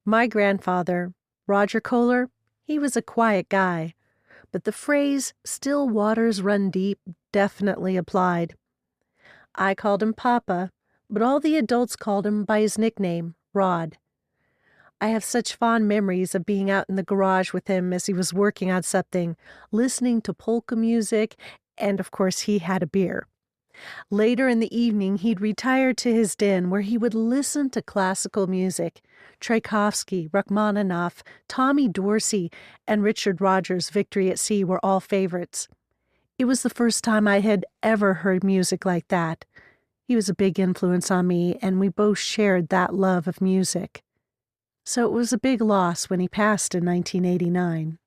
My grandfather, Roger Kohler, he was a quiet guy, but the phrase, "still waters run deep," definitely applied. I called him Papa, but all the adults called him by his nickname, Rod. I have such fond memories of being out in the garage with him as he was working on something, listening to polka music, and of course he had a beer. Later in the evening, he'd retire to his den where he would listen to classical music. Tchaikovsky, Rachmaninoff, Tommy Dorsey, and Richard Rodgers' Victory at Sea were all favorites. It was the first time I had ever heard music like that. He was a big influence on me, and we both shared that love of music. So it was a big loss when he passed in 1989.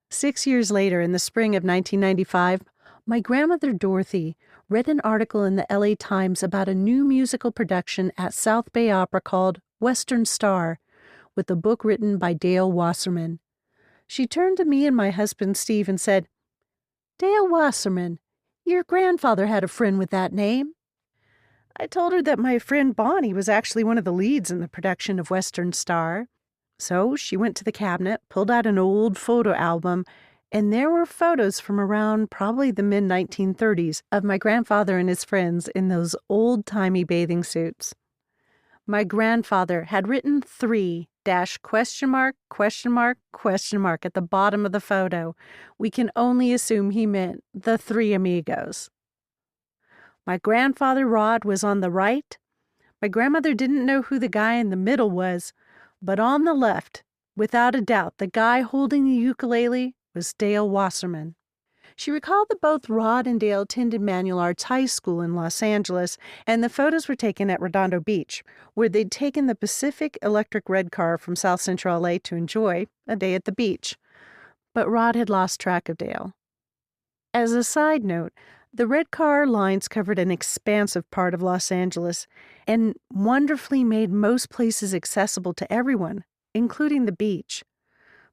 6 years later, in the spring of 1995, my grandmother Dorothy read an article in the LA Times about a new musical production at South Bay Opera called Western Star, with a book written by Dale Wasserman. She turned to me and my husband Steve and said, "Dale Wasserman, your grandfather had a friend with that name." I told her that my friend Bonnie was actually one of the leads in the production of Western Star. So she went to the cabinet, pulled out an old photo album, and there were photos from around probably the mid-1930s of my grandfather and his friends in those old-timey bathing suits. My grandfather had written 3 dash question mark at the bottom of the photo. We can only assume he meant the 3 amigos. My grandfather Rod was on the right. My grandmother didn't know who the guy in the middle was, but on the left, without a doubt, the guy holding the ukulele was Dale Wasserman. She recalled that both Rod and Dale attended Manual Arts High School in Los Angeles, and the photos were taken at Redondo Beach, where they'd taken the Pacific Electric red car from South Central LA to enjoy a day at the beach. But Rod had lost track of Dale. As a side note, the red car lines covered an expansive part of Los Angeles and wonderfully made most places accessible to everyone, including the beach.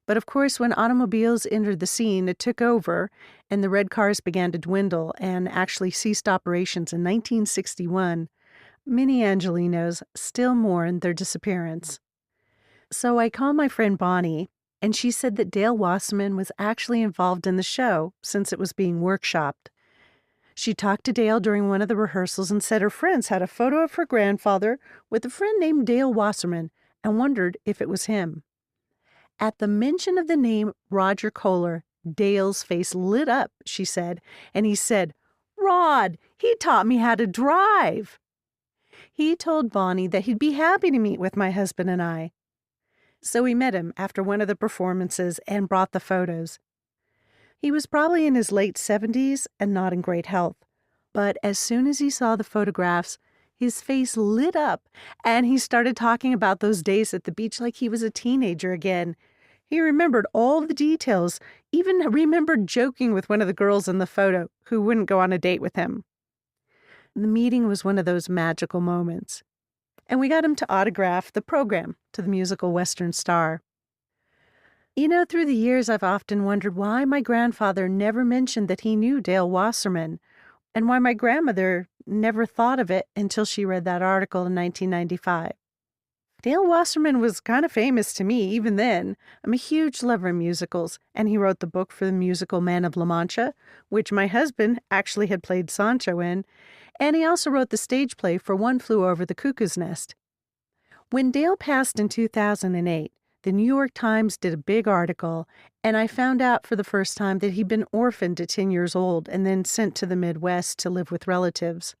But of course, when automobiles entered the scene, it took over, and the red cars began to dwindle and actually ceased operations in 1961. Many Angelinos still mourn their disappearance. So I called my friend Bonnie, and she said that Dale Wasserman was actually involved in the show since it was being workshopped. She talked to Dale during one of the rehearsals and said her friends had a photo of her grandfather with a friend named Dale Wasserman and wondered if it was him. At the mention of the name Roger Kohler, Dale's face lit up, she said, and he said, "Rod, he taught me how to drive." He told Bonnie that he'd be happy to meet with my husband and I. So we met him after one of the performances and brought the photos. He was probably in his late 70s and not in great health. But as soon as he saw the photographs, his face lit up, and he started talking about those days at the beach like he was a teenager again. He remembered all the details, even remembered joking with one of the girls in the photo who wouldn't go on a date with him. The meeting was one of those magical moments. And we got him to autograph the program to the musical Western Star. You know, through the years, I've often wondered why my grandfather never mentioned that he knew Dale Wasserman, and why my grandmother never thought of it until she read that article in 1995. Dale Wasserman was kind of famous to me even then. I'm a huge lover of musicals, and he wrote the book for the musical Man of La Mancha, which my husband actually had played Sancho in, and he also wrote the stage play for One Flew Over the Cuckoo's Nest. When Dale passed in 2008, the New York Times did a big article, and I found out for the first time that he'd been orphaned at 10 years old and then sent to the Midwest to live with relatives.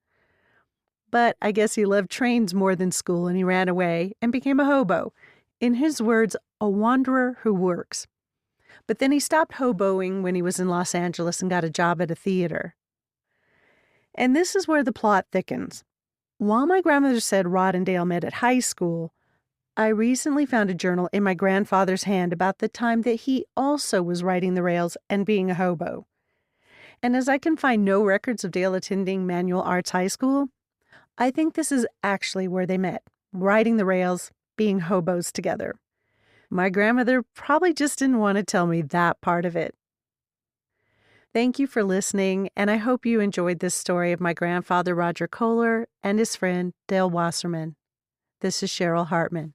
But I guess he loved trains more than school, and he ran away and became a hobo. In his words, a wanderer who works. But then he stopped hoboing when he was in Los Angeles and got a job at a theater. And this is where the plot thickens. While my grandmother said Rod and Dale met at high school, I recently found a journal in my grandfather's hand about the time that he also was riding the rails and being a hobo. And as I can find no records of Dale attending Manual Arts High School, I think this is actually where they met, riding the rails, being hobos together. My grandmother probably just didn't want to tell me that part of it. Thank you for listening, and I hope you enjoyed this story of my grandfather Roger Kohler and his friend Dale Wasserman. This is Sheryl Hartman.